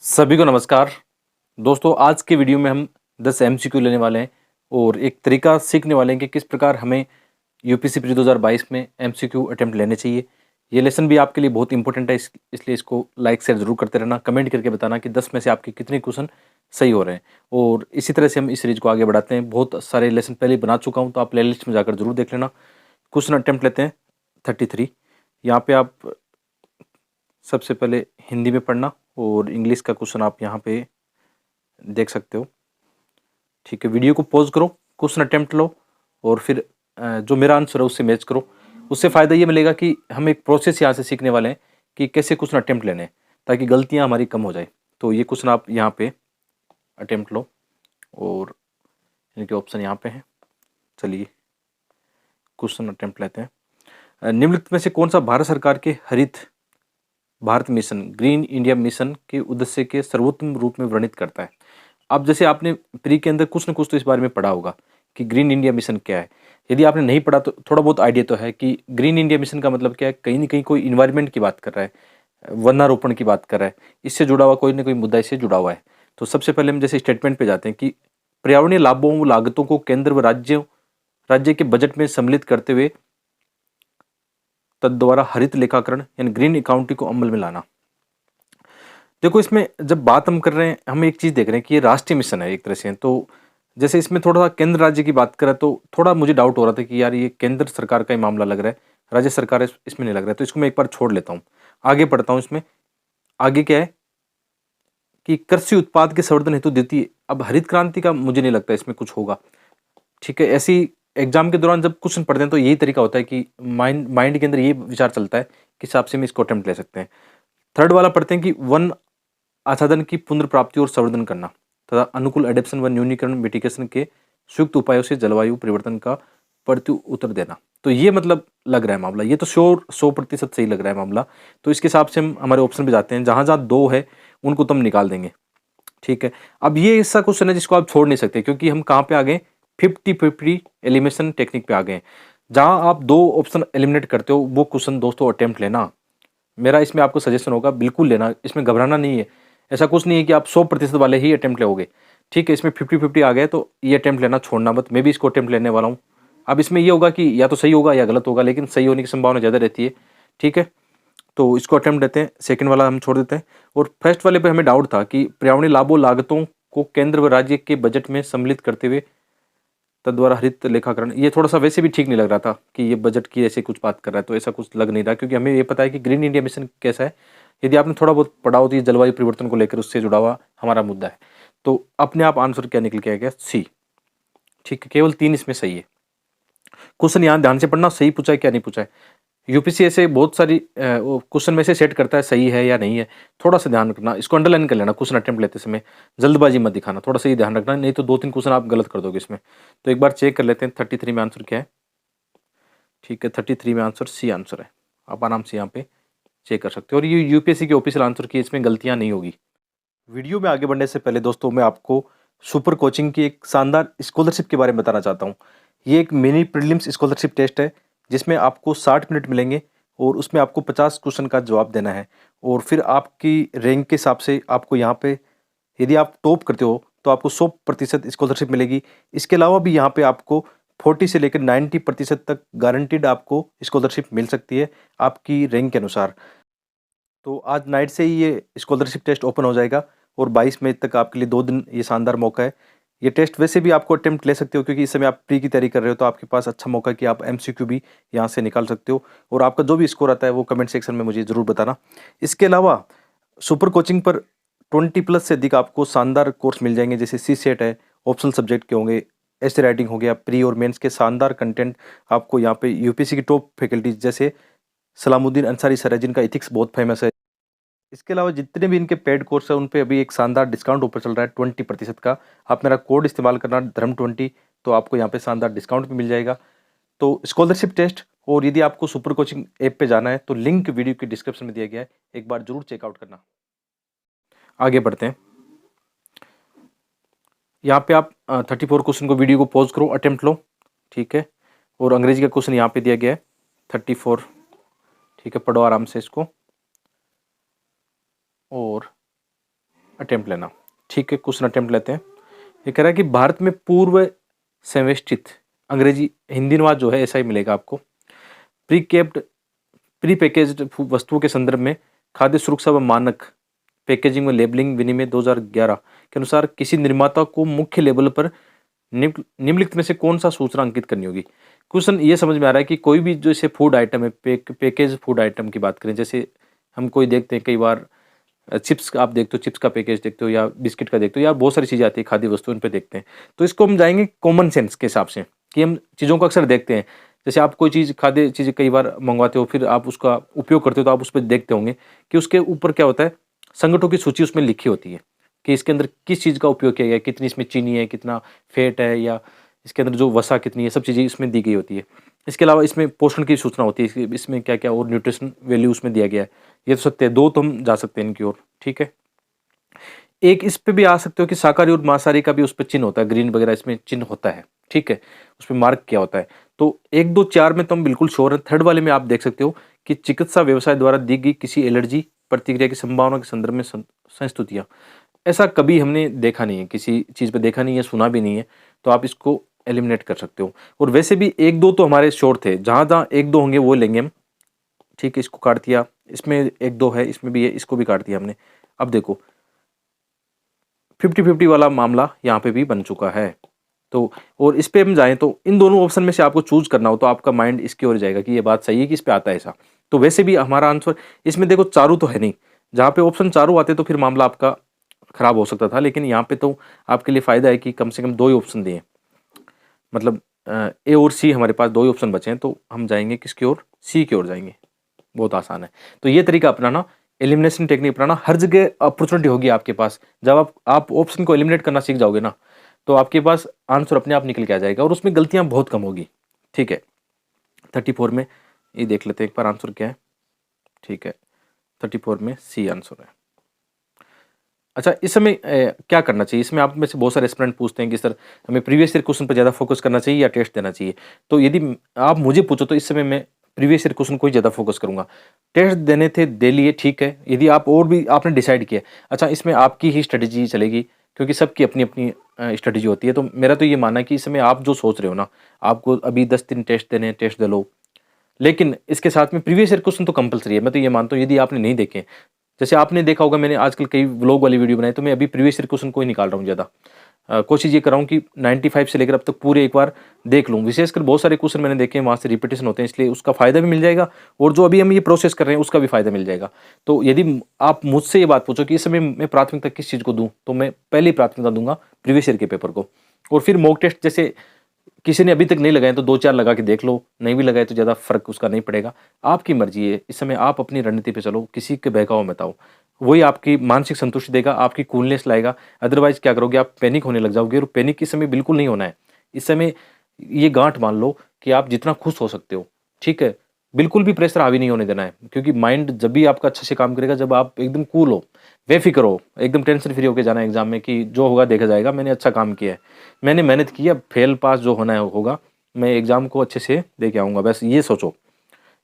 सभी को नमस्कार। दोस्तों, आज के वीडियो में हम 10 एमसीक्यू लेने वाले हैं और एक तरीका सीखने वाले हैं कि किस प्रकार हमें यूपीएससी प्री 2022 में एमसीक्यू अटेम्प्ट लेने चाहिए। ये लेसन भी आपके लिए बहुत इंपॉर्टेंट है, इसलिए इसको लाइक शेयर जरूर करते रहना। कमेंट करके बताना कि 10 में से आपके कितने क्वेश्चन सही हो रहे हैं और इसी तरह से हम इस सीरीज को आगे बढ़ाते हैं। बहुत सारे लेसन पहले ही बना चुका हूँ, तो आप प्ले लिस्ट में जाकर जरूर देख लेना। क्वेश्चन अटेम्प्ट लेते हैं 33। यहाँ पे आप सबसे पहले हिंदी में पढ़ना और इंग्लिश का क्वेश्चन आप यहाँ पे देख सकते हो। ठीक है, वीडियो को पॉज करो, क्वेश्चन अटेम्प्ट लो और फिर जो मेरा आंसर है उससे मैच करो। उससे फ़ायदा ये मिलेगा कि हम एक प्रोसेस यहाँ से सीखने वाले हैं कि कैसे क्वेश्चन अटेम्प्ट लेने हैं ताकि गलतियाँ हमारी कम हो जाए। तो ये क्वेश्चन आप यहाँ पे अटेम्प्ट लो और इनके ऑप्शन यहाँ पे हैं। चलिए क्वेश्चन अटेम्प्ट लेते हैं। निम्नलिखित में से कौन सा भारत सरकार के हरित Bharat mission green India mission के उद्देश्य के सर्वोत्तम रूप में वर्णित करता है। अब जैसे आपने प्री के अंदर कुछ न कुछ तो इस बारे में पढ़ा होगा कि ग्रीन इंडिया मिशन क्या है। यदि आपने नहीं पढ़ा तो थोड़ा बहुत आइडिया तो है कि ग्रीन इंडिया मिशन का मतलब क्या है। कहीं ना कहीं कोई इन्वायरमेंट की बात कर रहा है, वनारोपण की बात कर रहा है, इससे जुड़ा हुआ कोई ना कोई मुद्दा इससे जुड़ा हुआ है। तो सबसे पहले हम जैसे स्टेटमेंट पे जाते हैं कि पर्यावरणीय लाभों व लागतों को केंद्र व राज्य के बजट में सम्मिलित करते हुए तद्वारा हरित लेखाकरण यानी ग्रीन अकाउंटिंग को अमल में लाना। देखो, इसमें जब बात हम कर रहे हैं, हम एक चीज़ देख रहे हैं कि ये राष्ट्रीय मिशन है एक तरह से। तो जैसे इसमें थोड़ा सा केंद्र राज्य की बात करें तो थोड़ा मुझे डाउट हो रहा था कि यार ये केंद्र सरकार का ही मामला लग रहा है, राज्य सरकार इसमें नहीं लग रहा है। तो इसको मैं एक बार छोड़ लेता हूँ, आगे पढ़ता हूँ। इसमें आगे क्या है कि कृषि उत्पाद के संवर्धन हेतु देती। अब हरित क्रांति का मुझे नहीं लगता इसमें कुछ होगा। ठीक है, ऐसी एग्जाम के दौरान जब क्वेश्चन पढ़ते हैं तो यही तरीका होता है कि माइंड के अंदर ये विचार चलता है कि हिसाब से हम इसको अटेम्प्ट ले सकते हैं। थर्ड वाला पढ़ते हैं कि वन आच्छादन की पुनर्प्राप्ति और संवर्धन करना तथा अनुकूल एडेप्शन व न्यूनीकरण मिटिगेशन के संयुक्त उपायों से जलवायु परिवर्तन का प्रति उत्तर देना। तो ये मतलब लग रहा है मामला, ये तो श्योर 100% सही लग रहा है मामला। तो इसके हिसाब से हम हमारे ऑप्शन पे जाते हैं, जहां जहां दो है उनको तो हम निकाल देंगे। ठीक है, अब ये ऐसा क्वेश्चन है जिसको आप छोड़ नहीं सकते, क्योंकि हम कहाँ पे आ गए, 50-50 एलिमिनेशन टेक्निक पे आ गए। जहां आप दो ऑप्शन एलिमिनेट करते हो वो क्वेश्चन दोस्तों अटेम्प्ट लेना। मेरा इसमें आपको सजेशन होगा, बिल्कुल लेना, इसमें घबराना नहीं है। ऐसा कुछ नहीं है कि आप 100% वाले ही अटेम्प्ट लोगे। ठीक है, इसमें 50-50 आ गए तो ये अटेम्प्ट लेना छोड़ना मत। मैं भी इसको अटेम्प्ट लेने वाला हूँ। अब इसमें ये होगा कि या तो सही होगा या गलत होगा, लेकिन सही होने की संभावना ज़्यादा रहती है। ठीक है, तो इसको अटेम्प्ट लेते हैं, सेकंड वाला हम छोड़ देते हैं। और फर्स्ट वाले पे हमें डाउट था कि पर्यावरणीय लाभों लागतों को केंद्र व राज्य के बजट में सम्मिलित करते हुए तद्वारा हरित लेखाकरण, ये थोड़ा सा वैसे भी ठीक नहीं लग रहा था कि ये बजट की ऐसे कुछ बात कर रहा है। तो ऐसा कुछ लग नहीं रहा, क्योंकि हमें ये पता है कि ग्रीन इंडिया मिशन कैसा है। यदि आपने थोड़ा बहुत पढ़ा हो तो ये जलवायु परिवर्तन को लेकर उससे जुड़ा हुआ हमारा मुद्दा है। तो अपने आप आंसर क्या निकल के आ गया, सी। ठीक है, केवल 3 इसमें सही है। क्वेश्चन यहाँ ध्यान से पढ़ना, सही पूछा है क्या नहीं पूछा है। यूपीएससी ऐसे बहुत सारी क्वेश्चन में से सेट करता है सही है या नहीं है। थोड़ा सा ध्यान रखना, इसको अंडरलाइन कर लेना क्वेश्चन अटेम्प्ट लेते समय। जल्दबाजी मत दिखाना, थोड़ा सा ही ध्यान रखना, नहीं तो 2-3 क्वेश्चन आप गलत कर दोगे इसमें। तो एक बार चेक कर लेते हैं 33 में आंसर क्या है। ठीक है, 33 में आंसर सी आंसर है। आप आराम से यहाँ पे चेक कर सकते हो, और ये यूपीएससी के ऑफिशियल आंसर की, इसमें गलतियाँ नहीं होगी। वीडियो में आगे बढ़ने से पहले दोस्तों, मैं आपको सुपर कोचिंग की एक शानदार स्कॉलरशिप के बारे में बताना चाहता हूँ। ये एक मिनी प्रीलिम्स स्कॉलरशिप टेस्ट है जिसमें आपको 60 मिनट मिलेंगे और उसमें आपको 50 क्वेश्चन का जवाब देना है। और फिर आपकी रैंक के हिसाब से आपको यहाँ पे, यदि आप टॉप करते हो तो आपको 100% स्कॉलरशिप मिलेगी। इसके अलावा भी यहाँ पे आपको 40 से लेकर 90% तक गारंटीड आपको स्कॉलरशिप मिल सकती है आपकी रैंक के अनुसार। तो आज नाइट से ही ये स्कॉलरशिप टेस्ट ओपन हो जाएगा और 22 मई तक आपके लिए 2 दिन ये शानदार मौका है। ये टेस्ट वैसे भी आपको अटेम्प्ट ले सकते हो, क्योंकि इस समय आप प्री की तैयारी कर रहे हो, तो आपके पास अच्छा मौका है कि आप एमसीक्यू भी यहाँ से निकाल सकते हो। और आपका जो भी स्कोर आता है वो कमेंट सेक्शन में मुझे ज़रूर बताना। इसके अलावा सुपर कोचिंग पर 20+ से अधिक आपको शानदार कोर्स मिल जाएंगे, जैसे सी सेट है, ऑप्शनल सब्जेक्ट के होंगे, ऐसे राइटिंग हो गया, प्री और मेंस के शानदार कंटेंट आपको यहाँ पे यूपीएससी की टॉप फैकल्टीज जैसे सलामुद्दीन अंसारी सर है, जिनका इथिक्स बहुत फेमस है। इसके अलावा जितने भी इनके पेड कोर्स है उन पे अभी एक शानदार डिस्काउंट ऑफर चल रहा है 20% का। आप मेरा कोड इस्तेमाल करना धर्म20, तो आपको यहाँ पे शानदार डिस्काउंट भी मिल जाएगा। तो स्कॉलरशिप टेस्ट, और यदि आपको सुपर कोचिंग ऐप पे जाना है तो लिंक वीडियो के डिस्क्रिप्शन में दिया गया है, एक बार जरूर चेकआउट करना। आगे बढ़ते हैं। यहाँ पे आप 34 क्वेश्चन को, वीडियो को पॉज करो, अटेम्प्ट लो। ठीक है, और अंग्रेजी का क्वेश्चन यहाँ पे दिया गया है 34। ठीक है, पढ़ो आराम से इसको। और अटेम्प्ट लेना। ठीक है, क्वेश्चन अटेम्प्ट लेते हैं। ये कह रहा है कि भारत में पूर्व संवेष्टित, अंग्रेजी हिंदी अनुवाद जो है ऐसा ही मिलेगा आपको, प्री पैकेज्ड वस्तुओं के संदर्भ में खाद्य सुरक्षा व मानक पैकेजिंग व लेबलिंग विनिमय 2011 के अनुसार किसी निर्माता को मुख्य लेबल पर निम्नलिखित में से कौन सा सूचना अंकित करनी होगी। क्वेश्चन ये समझ में आ रहा है कि कोई भी जैसे फूड आइटम है, पैकेज फूड आइटम की बात करें, जैसे हम कोई देखते हैं कई बार चिप्स आप देखते हो, चिप्स का पैकेज देखते हो या बिस्किट का देखते हो या बहुत सारी चीज़ें आती है खाद्य वस्तु, उन पे देखते हैं। तो इसको हम जाएंगे कॉमन सेंस के हिसाब से कि हम चीज़ों को अक्सर देखते हैं। जैसे आप कोई चीज़ खाद्य चीज़ कई बार मंगवाते हो, फिर आप उसका उपयोग करते हो, तो आप उस पर देखते होंगे कि उसके ऊपर क्या होता है, संगठनों की सूची उसमें लिखी होती है कि इसके अंदर किस चीज़ का उपयोग किया गया है, कितनी इसमें चीनी है, कितना फैट है, या इसके अंदर जो वसा कितनी है, सब चीज़ें इसमें दी गई होती है। इसके अलावा इसमें पोषण की सूचना होती है, इसमें क्या क्या और न्यूट्रिशन वैल्यू उसमें दिया गया है। ये तो सकते हैं, दो तो हम जा सकते हैं इनकी ओर। ठीक है, एक इस पे भी आ सकते हो कि शाकाहारी और मांसाहारी का भी उस पर चिन्ह होता है, ग्रीन वगैरह इसमें चिन्ह होता है। ठीक है, उस पर मार्क किया होता है। तो 1, 2, 4 में तो हम बिल्कुल श्योर हैं। थर्ड वाले में आप देख सकते हो कि चिकित्सा व्यवसाय द्वारा दी गई किसी एलर्जी प्रतिक्रिया की संभावना के संदर्भ में संस्तुतियां, ऐसा कभी हमने देखा नहीं है, किसी चीज़ पे देखा नहीं है, सुना भी नहीं है, तो आप इसको एलिमिनेट कर सकते हो। और वैसे भी 1, 2 तो हमारे श्योर थे, जहाँ जहाँ 1, 2 होंगे वो लेंगे हम। ठीक है, इसको काट दिया, इसमें 1, 2 है, इसमें भी है, इसको भी काट दिया हमने। अब देखो 50-50 वाला मामला यहाँ पे भी बन चुका है। तो और इस पे हम जाएँ तो इन दोनों ऑप्शन में से आपको चूज़ करना हो तो आपका माइंड इसकी ओर जाएगा कि ये बात सही है कि इस पे आता है ऐसा। तो वैसे भी हमारा आंसर इसमें देखो चारों तो है नहीं, जहाँ पे ऑप्शन चारों आते तो फिर मामला आपका खराब हो सकता था, लेकिन यहाँ पे तो आपके लिए फ़ायदा है कि कम से कम 2 ही ऑप्शन दिए, मतलब ए और सी हमारे पास 2 ही ऑप्शन बचे हैं, तो हम जाएँगे किसकी ओर? सी की ओर जाएँगे। बहुत आसान है। तो ये तरीका अपनाना, एलिमिनेशन टेक्निक अपनाना, हर जगह अपॉर्चुनिटी होगी आपके पास। जब आप ऑप्शन को एलिमिनेट करना सीख जाओगे ना, तो आपके पास आंसर अपने आप निकल के आ जाएगा और उसमें गलतियां बहुत कम होगी। ठीक है, 34 में ये देख लेते हैं एक बार आंसर क्या है। ठीक है, 34 में सी आंसर है। अच्छा, इस समय क्या करना चाहिए? इसमें आप में से बहुत सारे एस्पिरेंट पूछते हैं कि सर हमें प्रीवियस ईयर क्वेश्चन पर ज़्यादा फोकस करना चाहिए या टेस्ट देना चाहिए? तो यदि आप मुझे पूछो तो इस समय मैं प्रीवियस ईयर क्वेश्चन को ही ज़्यादा फोकस करूँगा। टेस्ट देने थे, दे लिए, ठीक है। यदि आप और भी आपने डिसाइड किया, अच्छा इसमें आपकी ही स्ट्रेटजी चलेगी, क्योंकि सबकी अपनी-अपनी स्ट्रेटजी होती है। तो मेरा तो ये मानना है कि इस समय आप जो सोच रहे हो ना, आपको अभी 10 दिन टेस्ट देने हैं, टेस्ट दे लो। लेकिन इसके साथ में प्रीवियस ईयर क्वेश्चन तो कंपल्सरी है। मैं तो ये मानता हूँ, यदि आपने नहीं देखे, जैसे आपने देखा होगा मैंने आजकल कई व्लॉग वाली वीडियो बनाई, तो मैं अभी प्रीवियस ईयर क्वेश्चन को ही निकाल रहा हूँ ज़्यादा। कोशिश ये कर रहा हूँ कि 95 से लेकर अब तक पूरे एक बार देख लूँ। विशेषकर बहुत सारे क्वेश्चन मैंने देखे हैं, वहाँ से रिपीटेशन होते हैं, इसलिए उसका फ़ायदा भी मिल जाएगा और जो अभी हम ये प्रोसेस कर रहे हैं उसका भी फ़ायदा मिल जाएगा। तो यदि आप मुझसे ये बात पूछो कि इस समय मैं प्राथमिकता किस चीज़ को दूँ, तो मैं पहली प्राथमिकता दूंगा प्रीवियस ईयर के पेपर को। और फिर मॉक टेस्ट, जैसे किसी ने अभी तक नहीं लगाए तो 2-4 लगा के देख लो, नहीं भी लगाए तो ज़्यादा फ़र्क उसका नहीं पड़ेगा। आपकी मर्ज़ी है, इस समय आप अपनी रणनीति पे चलो, किसी के बहकावे में मत आओ। वही आपकी मानसिक संतुष्टि देगा, आपकी कूलनेस लाएगा। अदरवाइज़ क्या करोगे, आप पैनिक होने लग जाओगे और पैनिक इस समय बिल्कुल नहीं होना है। इस समय ये गाँठ मान लो कि आप जितना खुश हो सकते हो, ठीक है? बिल्कुल भी प्रेशर हावी नहीं होने देना है, क्योंकि माइंड जब भी आपका अच्छे से काम करेगा जब आप एकदम कूल हो, बेफ़िक्र हो, एकदम टेंशन फ्री होके जाना है एग्ज़ाम में कि जो होगा देखा जाएगा, मैंने अच्छा काम किया है। मैंने मेहनत की है, फेल पास जो होना है होगा, मैं एग्ज़ाम को अच्छे से दे के आऊँगा, बस ये सोचो।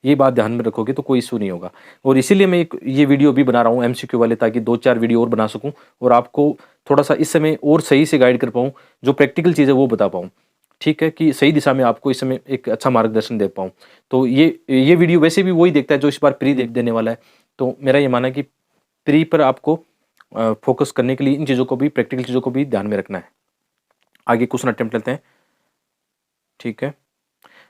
ये बात ध्यान में रखोगे तो कोई इश्यू नहीं होगा। और इसीलिए मैं एक ये वीडियो भी बना रहा हूँ एमसीक्यू वाले, ताकि 2-4 वीडियो और बना सकूँ और आपको थोड़ा-सा इस समय और सही से गाइड कर पाऊँ, जो प्रैक्टिकल चीज़ है वो बता पाऊँ। ठीक है, कि सही दिशा में आपको इस समय एक अच्छा मार्गदर्शन दे पाऊँ। तो ये वीडियो वैसे भी वही देखता है जो इस बार प्री दे देने वाला है। तो मेरा ये मानना है कि प्री पर आपको फ़ोकस करने के लिए इन चीज़ों को भी, प्रैक्टिकल चीज़ों को भी ध्यान में रखना है। आगे क्वेश्चन अटेम्प्ट लेते हैं। ठीक है,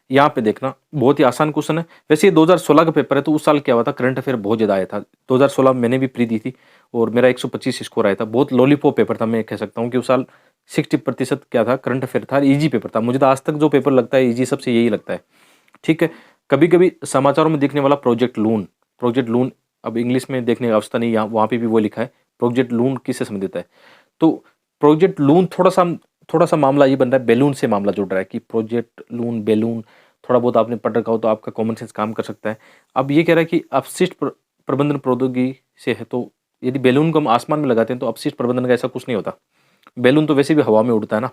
यहाँ पे देखना बहुत ही आसान क्वेश्चन है। वैसे ये 2016 का पेपर है, तो उस साल क्या हुआ था, करंट अफेयर बहुत ज़्यादा आया था। 2016 में मैंने भी प्री दी थी और मेरा 125 स्कोर आया था। बहुत लॉलीपॉप पेपर था, मैं कह सकता हूँ कि उस साल 60% क्या था, करंट अफेयर था, ईजी पेपर था। मुझे तो आज तक जो पेपर लगता है ईजी, सबसे यही लगता है। ठीक है, कभी-कभी समाचारों में दिखने वाला प्रोजेक्ट लून, अब इंग्लिश में देखने की आवश्यकता नहीं, यहाँ वहाँ पे भी वो लिखा है। प्रोजेक्ट लून किससे संबंधित है? तो प्रोजेक्ट लून थोड़ा-सा मामला ये बन रहा है, बैलून से मामला जुड़ रहा है कि प्रोजेक्ट लून, बैलून, थोड़ा बहुत आपने पढ़ रखा हो तो आपका कॉमन सेंस काम कर सकता है। अब ये कह रहा है कि अपशिष्ट प्रबंधन प्रौद्योगिकी से है, तो यदि बैलून को हम आसमान में लगाते हैं तो अपशिष्ट प्रबंधन का ऐसा कुछ नहीं होता। बैलून तो वैसे भी हवा में उड़ता है ना।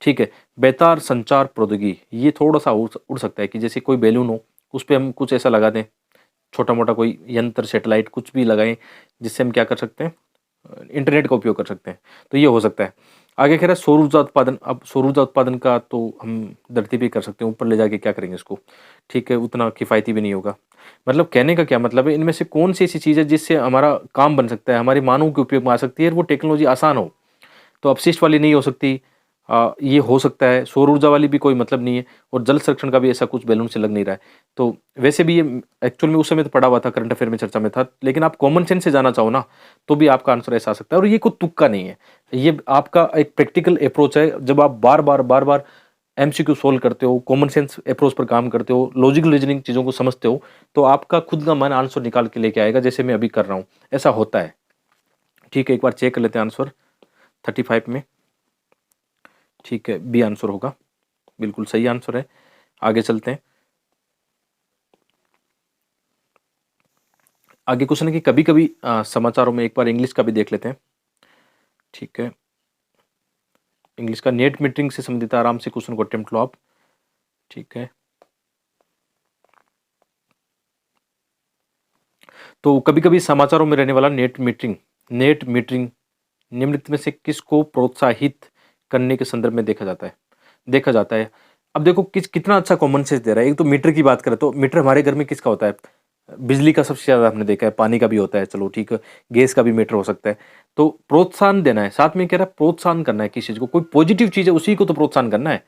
ठीक है, बेतार संचार प्रौद्योगिकी, ये थोड़ा-सा उड़ सकता है कि जैसे कोई बैलून हो, उस पे हम कुछ ऐसा लगा दें, छोटा-मोटा कोई यंत्र, सैटेलाइट कुछ भी लगाएँ, जिससे हम क्या कर सकते हैं, इंटरनेट का उपयोग कर सकते हैं, तो ये हो सकता है। आगे कह रहा है सौर ऊर्जा उत्पादन। अब सौर ऊर्जा उत्पादन का तो हम धरती पे ही कर सकते हैं, ऊपर ले जाके क्या करेंगे इसको, ठीक है, उतना किफ़ायती भी नहीं होगा। मतलब कहने का क्या मतलब है, इनमें से कौन-सी ऐसी चीज़ है जिससे हमारा काम बन सकता है, हमारे मानव के उपयोग में आ सकती है और वो टेक्नोलॉजी आसान हो। तो अपशिष्ट वाली नहीं हो सकती, ये हो सकता है, सौर ऊर्जा वाली भी कोई मतलब नहीं है, और जल संरक्षण का भी ऐसा कुछ बैलून से लग नहीं रहा है। तो वैसे भी ये एक्चुअल में उस समय तो पढ़ा हुआ था, करंट अफेयर में चर्चा में था, लेकिन आप कॉमन सेंस से जाना चाहो ना, तो भी आपका आंसर ऐसा आ सकता है, और ये कोई तुक्का नहीं है। ये आपका एक प्रैक्टिकल अप्रोच है, जब आप बार-बार एमसीक्यू सोल्व करते हो, कॉमन सेंस अप्रोच पर काम करते हो, लॉजिकल रीजनिंग चीज़ों को समझते हो, तो आपका खुद का मन आंसर निकाल के लेके आएगा, जैसे मैं अभी कर रहा हूँ, ऐसा होता है। ठीक है, एक बार चेक कर लेते हैं आंसर 35 में। ठीक है, बी आंसर होगा, बिल्कुल सही आंसर है। आगे चलते हैं। आगे क्वेश्चन है कि कभी-कभी समाचारों में एक बार इंग्लिश का भी देख लेते हैं। ठीक है, इंग्लिश का नेट मीटरिंग से संबंधित आराम से क्वेश्चन को अटेम्प्ट लो आप। ठीक है, तो कभी-कभी समाचारों में रहने वाला नेट मीटरिंग निम्नलिखित में से किसको प्रोत्साहित करने के संदर्भ में देखा जाता है। अब देखो कितना अच्छा कॉमन सेंस दे रहा है। एक तो मीटर की बात करें तो मीटर हमारे घर में किसका होता है? बिजली का सबसे ज़्यादा हमने देखा है, पानी का भी होता है, चलो ठीक है, गैस का भी मीटर हो सकता है। तो प्रोत्साहन देना है, साथ में कह रहा है प्रोत्साहन करना है किसी चीज़ को, कोई पॉजिटिव चीज़ है उसी को तो प्रोत्साहन करना है।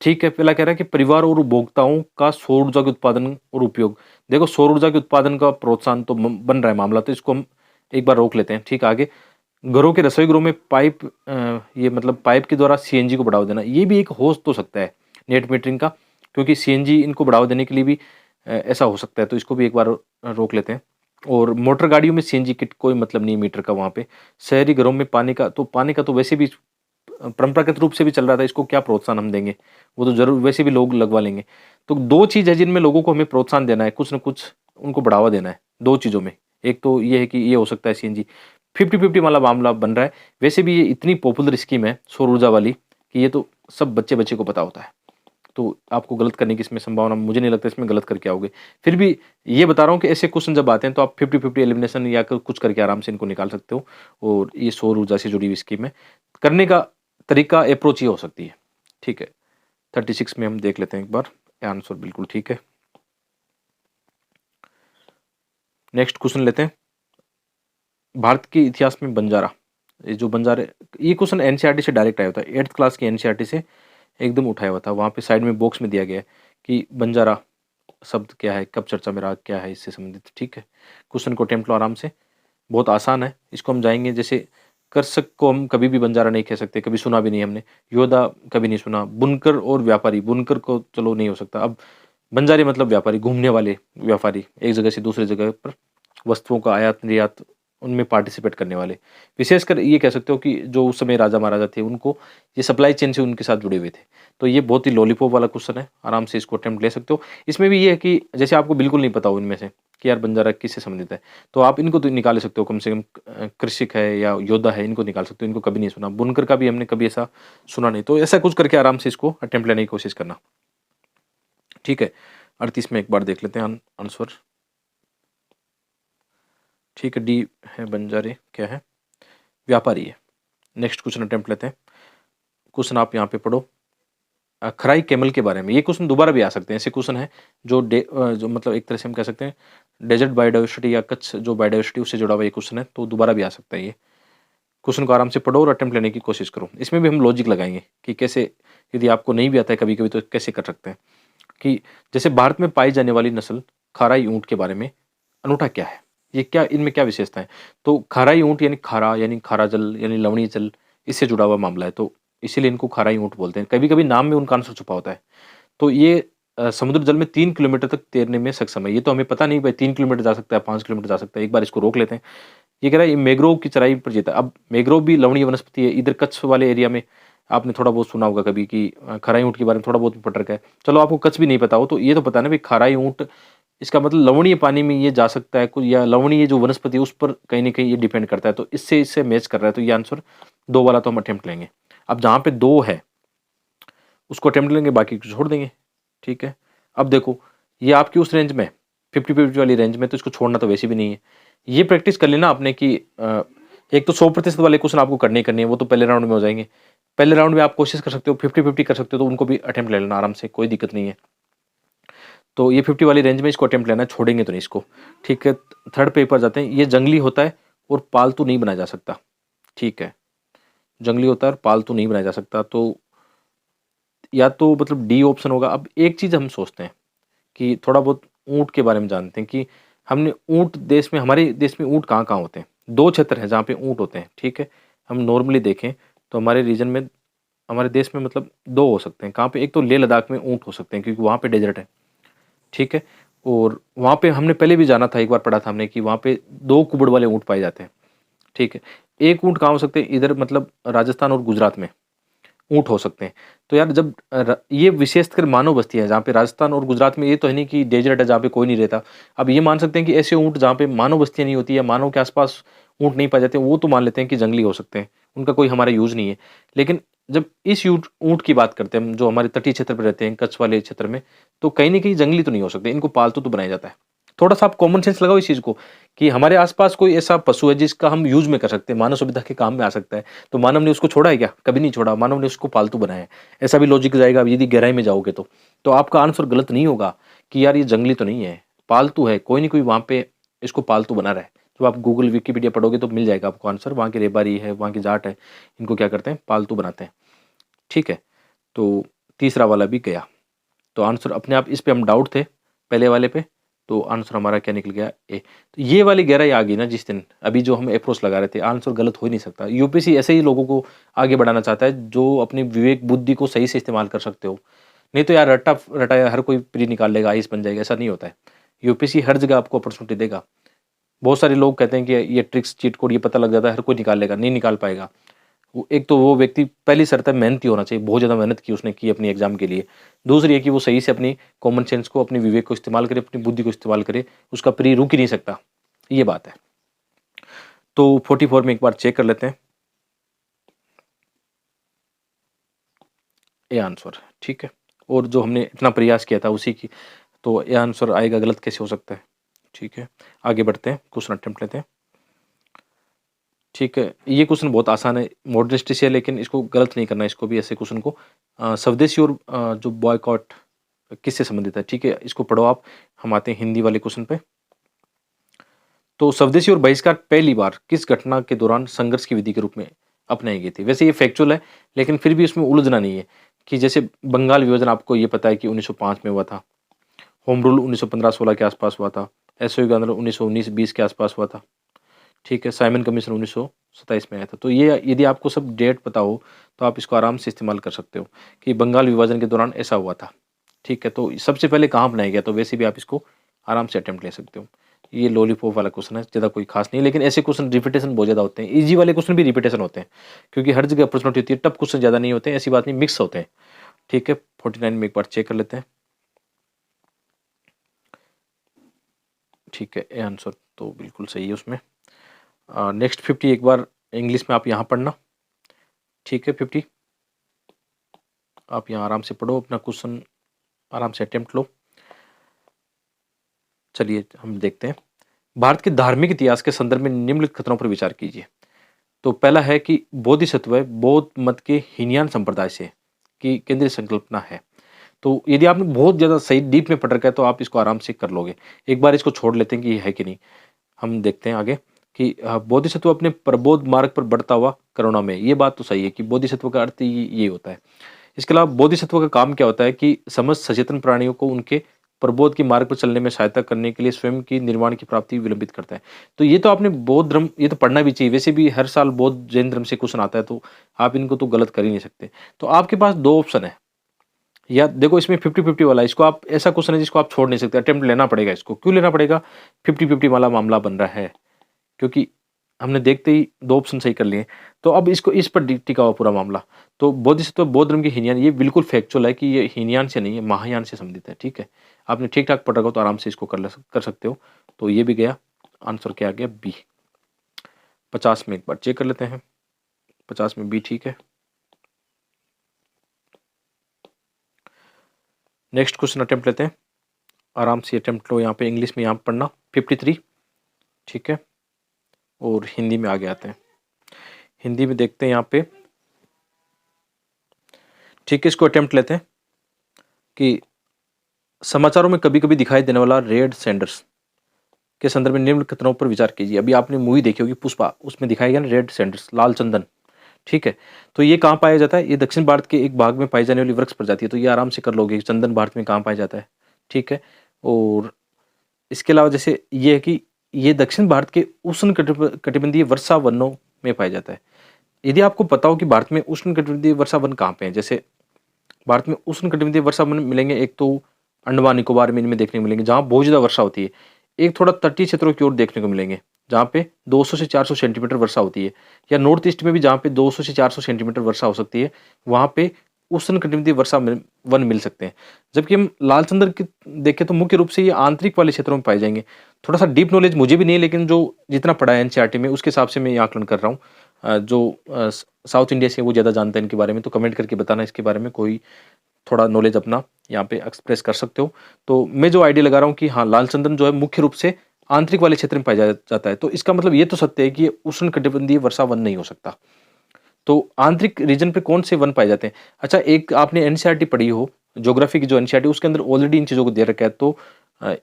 ठीक है, पहला कह रहा है कि परिवार और उपभोक्ताओं का सौर ऊर्जा के उत्पादन और उपयोग। देखो सौर ऊर्जा के उत्पादन का प्रोत्साहन तो बन रहा है मामला, तो इसको हम एक बार रोक लेते हैं। ठीक है, आगे घरों के रसोई घरों में ये मतलब पाइप के द्वारा सीएनजी को बढ़ावा देना, ये भी एक हो तो सकता है नेट मीटरिंग का, क्योंकि सीएनजी इनको बढ़ावा देने के लिए भी ऐसा हो सकता है, तो इसको भी एक बार रोक लेते हैं। और मोटर गाड़ियों में सीएनजी किट कोई मतलब नहीं है मीटर का वहाँ पे। शहरी घरों में पानी का तो वैसे भी परंपरागत रूप से भी चल रहा था, इसको क्या प्रोत्साहन हम देंगे, वो तो जरूर वैसे भी लोग लगवा लेंगे। तो दो चीज़ है जिनमें लोगों को हमें प्रोत्साहन देना है, कुछ न कुछ उनको बढ़ावा देना है, दो चीज़ों में। एक तो ये है कि ये हो सकता है सीएनजी, 50-50 वाला मामला बन रहा है। वैसे भी ये इतनी पॉपुलर स्कीम है सौर ऊर्जा वाली कि ये तो सब बच्चे-बच्चे को पता होता है। तो आपको गलत करने की इसमें संभावना मुझे नहीं लगता, इसमें गलत करके आओगे। फिर भी ये बता रहा हूँ कि ऐसे क्वेश्चन जब आते हैं तो आप 50-50 एलिमिनेशन या कुछ करके आराम से इनको निकाल सकते हो, और ये सौर ऊर्जा से जुड़ी हुई स्कीम है। करने का तरीका अप्रोच ये हो सकती है। ठीक है, 36 में हम देख लेते हैं एक बार, आंसर बिल्कुल ठीक है। नेक्स्ट क्वेश्चन लेते हैं। भारत के इतिहास में बंजारा, ये जो बंजारे, ये क्वेश्चन एनसीईआरटी से डायरेक्ट आया होता है, 8th क्लास की एनसीईआरटी से एकदम उठाया हुआ था। वहाँ पे साइड में बॉक्स में दिया गया है कि बंजारा शब्द क्या है, कब चर्चा में रहा, क्या है इससे संबंधित। ठीक है, क्वेश्चन को अटेम्प्ट लो आराम से, बहुत आसान है। इसको हम जाएंगे, जैसे कृषक को हम कभी भी बंजारा नहीं कह सकते, कभी सुना भी नहीं हमने। योद्धा कभी नहीं सुना। बुनकर और व्यापारी, बुनकर को चलो नहीं हो सकता। अब बंजारे मतलब व्यापारी, घूमने वाले व्यापारी, एक जगह से दूसरी जगह पर वस्तुओं का आयात निर्यात उनमें पार्टिसिपेट करने वाले। विशेषकर ये कह सकते हो कि जो उस समय राजा महाराजा थे, उनको ये सप्लाई चेन से उनके साथ जुड़े हुए थे। तो ये बहुत ही लॉलीपॉप वाला क्वेश्चन है, आराम से इसको अटेम्प्ट ले सकते हो। इसमें भी ये है कि जैसे आपको बिल्कुल नहीं पता हो इनमें से कि यार बंजारा किससे संबंधित है, तो आप इनको तो निकाल सकते हो, कम से कम कृषक है या योद्धा है, इनको निकाल सकते हो। इनको कभी नहीं सुना, बुनकर का भी हमने कभी ऐसा सुना नहीं। तो ऐसा कुछ करके आराम से इसको अटेम्प्ट लेने की कोशिश करना। ठीक है, 38 में एक बार देख लेते हैं आंसर। ठीक है, डी है बंजारे, क्या है, व्यापारी है। नेक्स्ट क्वेश्चन अटेम्प्ट लेते हैं। क्वेश्चन आप यहाँ पे पढ़ो, खराई कैमल के बारे में। ये क्वेश्चन दोबारा भी आ सकते हैं, ऐसे क्वेश्चन है जो मतलब एक तरह से हम कह सकते हैं डेजर्ट बायोडाइवर्सिटी या कच्छ जो बायोडाइवर्सिटी उससे जुड़ा हुआ ये क्वेश्चन है, तो दोबारा भी आ सकता है ये। क्वेश्चन को आराम से पढ़ो और अटेम्प्ट लेने की कोशिश करो। इसमें भी हम लॉजिक लगाएंगे कि कैसे, यदि आपको नहीं भी आता है कभी कभी तो कैसे कर सकते हैं। कि जैसे भारत में पाई जाने वाली नस्ल खाराई ऊँट के बारे में अनूठा क्या है, ये क्या, इनमें क्या विशेषता है। तो खाराई ऊँट यानी खारा, यानी खारा जल, यानी लवणीय जल, इससे जुड़ा हुआ मामला है, तो इसीलिए इनको खाराई ऊँट बोलते हैं। कभी कभी नाम में उनका आंसर छुपा होता है। तो ये समुद्र जल में 3 किलोमीटर तक तैरने में सक्षम है। ये तो हमें पता नहीं भाई 3 किलोमीटर जा सकता है, 5 किलोमीटर जा सकता है। एक बार इसको रोक लेते हैं। ये कह रहा है ये मैंग्रोव की चराई पर जीता है। अब मैंग्रोव भी लवणीय वनस्पति है। इधर कच्छ वाले एरिया में आपने थोड़ा बहुत सुना होगा कभी कि खराई ऊँट के बारे में थोड़ा बहुत पढ़ रखा है। चलो आपको कच्छ भी नहीं पता हो तो ये तो पता है ना भाई, खराई ऊँट, इसका मतलब लवणीय पानी में ये जा सकता है कुछ, या लवणीय जो वनस्पति है उस पर कहीं न कहीं ये डिपेंड करता है। तो इससे मैच कर रहा है, तो ये आंसर 2 वाला तो हम अटेम्प्ट लेंगे। अब जहाँ पे 2 है उसको अटेम्प्ट लेंगे, बाकी को छोड़ देंगे। ठीक है, अब देखो ये आपकी उस रेंज में 50-50 वाली रेंज में, तो इसको छोड़ना तो वैसे भी नहीं है। ये प्रैक्टिस कर लेना आपने कि एक तो 100% वाले क्वेश्चन आपको करने ही करने हैं, वो तो पहले राउंड में हो जाएंगे। पहले राउंड में आप कोशिश कर सकते हो, 50-50 कर सकते हो, तो उनको भी अटेम्प्ट ले लेना आराम से, कोई दिक्कत नहीं है। तो ये 50 वाली रेंज में इसको अटेम्प्ट लेना है, छोड़ेंगे तो नहीं इसको, ठीक है। थर्ड पेपर जाते हैं, ये जंगली होता है और पालतू नहीं बनाया जा सकता, ठीक है। जंगली होता है और पालतू नहीं बनाया जा सकता, तो या तो मतलब डी ऑप्शन होगा। अब एक चीज़ हम सोचते हैं कि थोड़ा बहुत ऊँट के बारे में जानते हैं कि हमने ऊँट देश में, हमारे देश में ऊँट कहाँ-कहाँ होते हैं? 2 क्षेत्र हैं जहाँ पे ऊँट होते हैं, ठीक है। हम नॉर्मली देखें तो हमारे रीजन में, हमारे देश में मतलब 2 हो सकते हैं। कहाँ पे? एक तो लेह लद्दाख में ऊँट हो सकते हैं क्योंकि वहाँ पे डेज़र्ट है, ठीक है। और वहाँ पे हमने पहले भी जाना था, एक बार पढ़ा था हमने कि वहाँ पे 2 कुबड़ वाले ऊँट पाए जाते हैं, ठीक है। एक ऊँट कहाँ हो सकते हैं? इधर मतलब राजस्थान और गुजरात में ऊँट हो सकते हैं। तो यार जब ये विशेषकर मानव बस्ती है जहाँ पे राजस्थान और गुजरात में, ये तो है नहीं कि डेज़र्ट है जहाँ पे कोई नहीं रहता। अब ये मान सकते हैं कि ऐसे ऊँट जहाँ पे मानव बस्तियाँ नहीं होती या मानव के आस-पास ऊँट नहीं पाए जाते, वो तो मान लेते हैं कि जंगली हो सकते हैं, उनका कोई हमारा यूज़ नहीं है। लेकिन जब इस ऊँट की बात करते हैं हम, जो हमारे तटीय क्षेत्र पे रहते हैं, कच्छ वाले क्षेत्र में, तो कहीं न कहीं जंगली तो नहीं हो सकते, इनको पालतू तो बनाया जाता है। थोड़ा-सा आप कॉमन सेंस लगाओ इस चीज़ को कि हमारे आस-पास कोई ऐसा पशु है जिसका हम यूज़ में कर सकते हैं, मानव सभ्यता के काम में आ सकता है। तो मानव ने उसको छोड़ा है क्या? कभी नहीं छोड़ा, मानव ने उसको पालतू बनाया है। ऐसा भी लॉजिक जाएगा यदि गहराई में जाओगे तो। तो आपका आंसर गलत नहीं होगा कि यार ये जंगली तो नहीं है, पालतू है, कोई न कोई वहाँ पे इसको पालतू बना रहा है। तो आप गूगल, विकिपीडिया पढ़ोगे तो मिल जाएगा आपको आंसर, वहाँ की रेबारी है, वहाँ की जाट है, इनको क्या करते हैं? पालतू बनाते हैं, ठीक है। तो तीसरा वाला भी गया। तो आंसर अपने आप, इस पे हम डाउट थे पहले वाले पे, तो आंसर हमारा क्या निकल गया? ए। तो ये वाली गहराई आ गई ना जिस दिन, अभी जो हम अप्रोच लगा रहे थे, आंसर गलत हो ही नहीं सकता। यूपीएससी ऐसे ही लोगों को आगे बढ़ाना चाहता है जो अपनी विवेक बुद्धि को सही से इस्तेमाल कर सकते हो। नहीं तो यार रट्टा रटाया हर कोई प्री निकाल लेगा, आईएएस बन जाएगा, ऐसा नहीं होता है। यूपीएससी हर जगह आपको अपॉर्चुनिटी देगा। बहुत सारे लोग कहते हैं कि ये ट्रिक्स, चीट कोड ये पता लग जाता है, हर कोई निकाल लेगा, नहीं निकाल पाएगा। वो एक तो वो व्यक्ति, पहली शर्त है मेहनती होना चाहिए, बहुत ज़्यादा मेहनत की उसने की अपनी एग्ज़ाम के लिए। दूसरी है कि वो सही से अपनी कॉमन सेंस को, अपनी विवेक को इस्तेमाल करे, अपनी बुद्धि को इस्तेमाल करे, उसका प्री रुक ही नहीं सकता, ये बात है। तो 44 में एक बार चेक कर लेते हैं। ये आंसर है, ठीक है। और जो हमने इतना प्रयास किया था उसी की, तो ये आंसर आएगा, गलत कैसे हो सकता है? ठीक है, आगे बढ़ते हैं, क्वेश्चन अटेम्प्ट लेते हैं। ठीक है, ये क्वेश्चन बहुत आसान है, मॉडर्न हिस्ट्री से है, लेकिन इसको गलत नहीं करना है, इसको भी ऐसे क्वेश्चन को। स्वदेशी और जो बॉयकॉट किससे संबंधित है? ठीक है, इसको पढ़ो आप। हम आते हैं हिंदी वाले क्वेश्चन पे। तो स्वदेशी और बहिष्कार पहली बार किस घटना के दौरान संघर्ष की विधि के रूप में अपनाई गई थी? वैसे ये फैक्चुअल है, लेकिन फिर भी उसमें उलझना नहीं है कि जैसे बंगाल विभाजन आपको ये पता है कि 1905 में हुआ था, होम रूल 1915-16 के आसपास हुआ था, असहयोग आंदोलन 1919-20 के आसपास हुआ था, ठीक है, साइमन कमीशन 1927 में आया था। तो ये यदि आपको सब डेट पता हो, तो आप इसको आराम से इस्तेमाल कर सकते हो कि बंगाल विभाजन के दौरान ऐसा हुआ था, ठीक है। तो सबसे पहले कहाँ बनाया गया? तो वैसे भी आप इसको आराम से अटेम्प्ट ले सकते हो। ये लॉलीपॉप वाला क्वेश्चन है, ज़्यादा कोई खास नहीं है, लेकिन ऐसे क्वेश्चन रिपीटेशन बहुत ज़्यादा होते हैं। ईजी वाले क्वेश्चन भी रिपीटेशन होते हैं, क्योंकि हर जगह अपॉर्चुनिटी होती है। टफ क्वेश्चन ज़्यादा नहीं होते हैं, ऐसी बात नहीं, मिक्स होते हैं, ठीक है। 49 में एक बार चेक कर लेते हैं। ठीक है, ये आंसर तो बिल्कुल सही है उसमें। नेक्स्ट 50 एक बार इंग्लिश में आप यहाँ पढ़ना, ठीक है। 50 आप यहाँ आराम से पढ़ो, अपना क्वेश्चन आराम से अटेम्प्ट लो। चलिए हम देखते हैं। भारत के धार्मिक इतिहास के संदर्भ में निम्नलिखित खतरों पर विचार कीजिए। तो पहला है कि बोधिसत्व बौद्ध मत के हीनयान संप्रदाय से की केंद्रीय संकल्पना है। तो यदि आपने बहुत ज़्यादा सही डीप में पढ़ रखा है तो आप इसको आराम से कर लोगे। एक बार इसको छोड़ लेते हैं कि ये है कि नहीं। हम देखते हैं आगे कि बोधिसत्व अपने प्रबोध मार्ग पर बढ़ता हुआ करुणामय, ये बात तो सही है कि बोधिसत्व का अर्थ ये होता है। इसके अलावा बोधिसत्व का काम क्या होता है कि समस्त सचेतन प्राणियों को उनके प्रबोध के मार्ग पर चलने में सहायता करने के लिए स्वयं की निर्वाण की प्राप्ति विलंबित करता है। तो ये तो आपने बौद्ध धर्म, ये तो पढ़ना भी चाहिए। वैसे भी हर साल बौद्ध जैन धर्म से क्वेश्चन आता है, तो आप इनको तो गलत कर ही नहीं सकते। तो आपके पास 2 ऑप्शन है, या देखो इसमें 50-50 वाला है, इसको आप, ऐसा क्वेश्चन है जिसको आप छोड़ नहीं सकते, अटेम्प्ट लेना पड़ेगा इसको। क्यों लेना पड़ेगा? 50-50 वाला मामला बन रहा है, क्योंकि हमने देखते ही 2 ऑप्शन सही कर लिए। तो अब इसको इस पर टिका हुआ पूरा मामला। तो बोधिसत्व बौद्ध धर्म के हीनयान, ये बिल्कुल फैक्चुअल है कि ये हीनयान से नहीं है, महायान से संबंधित है, ठीक है। आपने ठीक-ठाक पढ़ रखा हो तो आराम से इसको कर सकते हो। तो ये भी गया, आंसर क्या आ गया? बी। 50 में एक बार चेक कर लेते हैं। 50 में बी ठीक है। नेक्स्ट क्वेश्चन अटेम्प्ट लेते हैं। आराम से अटेम्प्ट लो, यहाँ पे इंग्लिश में यहाँ पढ़ना 53, ठीक है। और हिंदी में आगे आते हैं। हिंदी में देखते हैं यहाँ पे। ठीक है, इसको अटेम्प्ट लेते हैं कि समाचारों में कभी कभी दिखाई देने वाला रेड सैंडर्स के संदर्भ में निम्न कथनों पर विचार कीजिए। अभी आपने मूवी देखी होगी पुष्पा, उसमें दिखाया गया ना रेड सैंडर्स, लाल चंदन। ठीक है, तो ये कहाँ पाया जाता है? ये दक्षिण भारत के एक भाग में पाई जाने वाली वृक्ष प्रजाति है, तो ये आराम से कर लोगे चंदन भारत में कहाँ पाया जाता है। ठीक है, और इसके अलावा जैसे ये है कि ये दक्षिण भारत के उष्ण कटिबंधीय वर्षा वनों में पाया जाता है। यदि आपको पता हो कि भारत में उष्ण कटिबंधीय वर्षा वन कहाँ पे है, जैसे भारत में उष्ण कटिबंधीय वर्षा वन मिलेंगे, एक तो अंडमान निकोबार में इनमें देखने को मिलेंगे जहाँ बहुत ज़्यादा वर्षा होती है, एक थोड़ा तटीय क्षेत्रों की ओर देखने को मिलेंगे जहाँ पे 200 से 400 सेंटीमीटर वर्षा होती है, या नॉर्थ ईस्ट में भी जहाँ पे 200 से 400 सेंटीमीटर वर्षा हो सकती है, वहाँ पे उष्ण कटिबंधीय वर्षा वन मिल सकते हैं। जबकि हम लाल चंदन की देखें तो मुख्य रूप से ये आंतरिक वाले क्षेत्रों में पाए जाएंगे। थोड़ा सा डीप नॉलेज मुझे भी नहीं है, लेकिन जो जितना पढ़ा है एनसीईआरटी में उसके हिसाब से मैं ये आकलन कर रहा हूँ। जो साउथ इंडिया से वो ज़्यादा जानते हैं इनके बारे में, तो कमेंट करके बताना इसके बारे में, कोई थोड़ा नॉलेज अपना यहाँ पे एक्सप्रेस कर सकते हो। तो मैं जो आइडिया लगा रहा हूँ कि हाँ, लाल चंदन जो है मुख्य रूप से आंतरिक वाले क्षेत्र में पाया जाता है, तो इसका मतलब ये तो सत्य है कि ये उष्ण कटिबंधीय वर्षा वन नहीं हो सकता। तो आंतरिक रीजन पे कौन से वन पाए जाते हैं? अच्छा, एक आपने एनसीईआरटी पढ़ी हो, ज्योग्राफी की जो एनसीईआरटी, उसके अंदर ऑलरेडी इन चीज़ों को दे रखा है, तो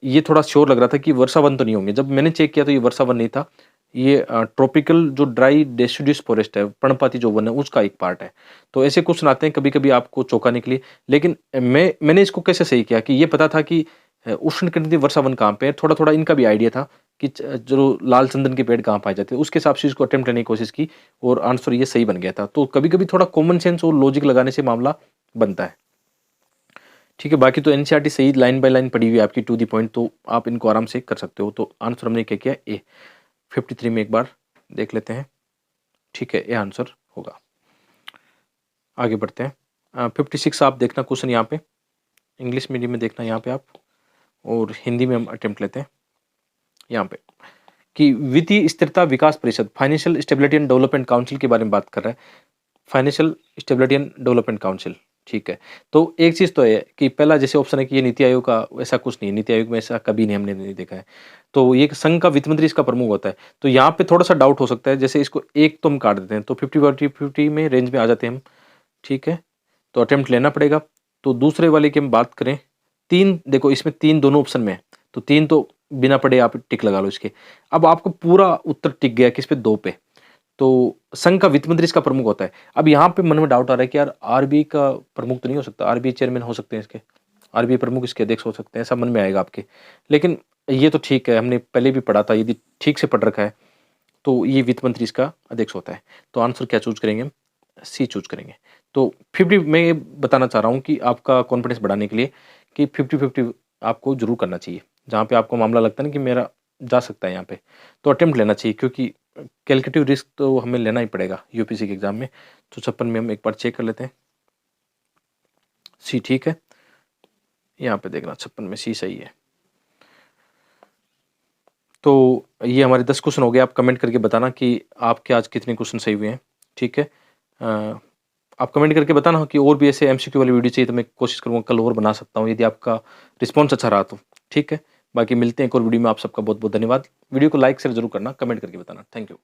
ये थोड़ा श्योर लग रहा था कि वर्षा वन तो नहीं होंगे। जब मैंने चेक किया तो ये वर्षा वन नहीं था, ये ट्रॉपिकल जो ड्राई डेसिडुअस फॉरेस्ट है, पर्णपाती जो वन है, उसका एक पार्ट है। तो ऐसे क्वेश्चन आते हैं कभी कभी आपको चौंकाने के लिए, लेकिन मैंने इसको कैसे सही किया कि ये पता था कि उष्णकटिबंधीय वर्षा वन कहाँ पे है, थोड़ा थोड़ा इनका भी आइडिया था कि जो लाल चंदन के पेड़ कहाँ पाए जाते हैं, उसके हिसाब से इसको अटेम्प्ट करने की कोशिश की और आंसर ये सही बन गया था। तो कभी कभी थोड़ा कॉमन सेंस और लॉजिक लगाने से मामला बनता है। ठीक है, बाकी तो एनसीईआरटी सही लाइन बाय लाइन पड़ी हुई है आपकी टू दी पॉइंट, तो आप इनको आराम से कर सकते हो। तो आंसर हमने क्या किया, ए। 53 में एक बार देख लेते हैं। ठीक है, ये आंसर होगा। आगे बढ़ते हैं। 56 आप देखना क्वेश्चन यहाँ पे, इंग्लिश मीडियम में देखना यहाँ पे आप, और हिंदी में हम अटेम्प्ट लेते हैं यहाँ पे कि वित्तीय स्थिरता विकास परिषद, financial stability and development council के बारे में बात कर रहा है। Financial stability and development council, ठीक है। तो एक चीज़ तो है कि पहला जैसे ऑप्शन है कि ये नीति आयोग का, ऐसा कुछ नहीं है, नीति आयोग में ऐसा कभी नहीं हमने नहीं देखा है। तो ये संघ का वित्त मंत्री इसका प्रमुख होता है, तो यहाँ पे थोड़ा सा डाउट हो सकता है। जैसे इसको एक तो हम काट देते हैं, तो 50-50 में रेंज में आ जाते हैं हम। ठीक है, तो अटेम्प्ट लेना पड़ेगा। तो दूसरे वाले की हम बात करें, 3 देखो इसमें 3 दोनों ऑप्शन में है, तो 3 तो बिना पढ़े आप टिक लगा लो इसके। अब आपको पूरा उत्तर टिक गया किस पे, 2 पे। तो संघ का वित्त मंत्री इसका प्रमुख होता है। अब यहाँ पे मन में डाउट आ रहा है कि यार आरबीआई का प्रमुख तो नहीं हो सकता, आरबीआई चेयरमैन हो सकते हैं इसके, आरबीआई प्रमुख इसके अध्यक्ष हो सकते हैं, ऐसा मन में आएगा आपके। लेकिन ये तो ठीक है, हमने पहले भी पढ़ा था, यदि ठीक से पढ़ रखा है तो ये वित्त मंत्री इसका अध्यक्ष होता है। तो आंसर क्या चूज करेंगे हम, सी चूज करेंगे। तो 50 मैं ये बताना चाह रहा हूँ कि आपका कॉन्फिडेंस बढ़ाने के लिए कि 50-50 आपको जरूर करना चाहिए। जहाँ पे आपको मामला लगता है ना कि मेरा जा सकता है यहाँ पे, तो अटेम्प्ट लेना चाहिए, क्योंकि कैलकुलेटिव रिस्क तो हमें लेना ही पड़ेगा यूपीएससी के एग्जाम में। तो 56 में हम एक बार चेक कर लेते हैं, सी ठीक है। यहाँ पे देखना 56 में सी सही है। तो ये हमारे 10 क्वेश्चन हो गए। आप कमेंट करके बताना कि आपके आज कितने क्वेश्चन सही हुए हैं। ठीक है, आप कमेंट करके बताना कि और भी ऐसे एमसीक्यू वाली वीडियो चाहिए तो मैं कोशिश करूँगा कल और बना सकता हूँ, यदि आपका रिस्पॉन्स अच्छा रहा तो। ठीक है, बाकी मिलते हैं एक और वीडियो में। आप सबका बहुत बहुत धन्यवाद। वीडियो को लाइक शेयर जरूर करना, कमेंट करके बताना। Thank you.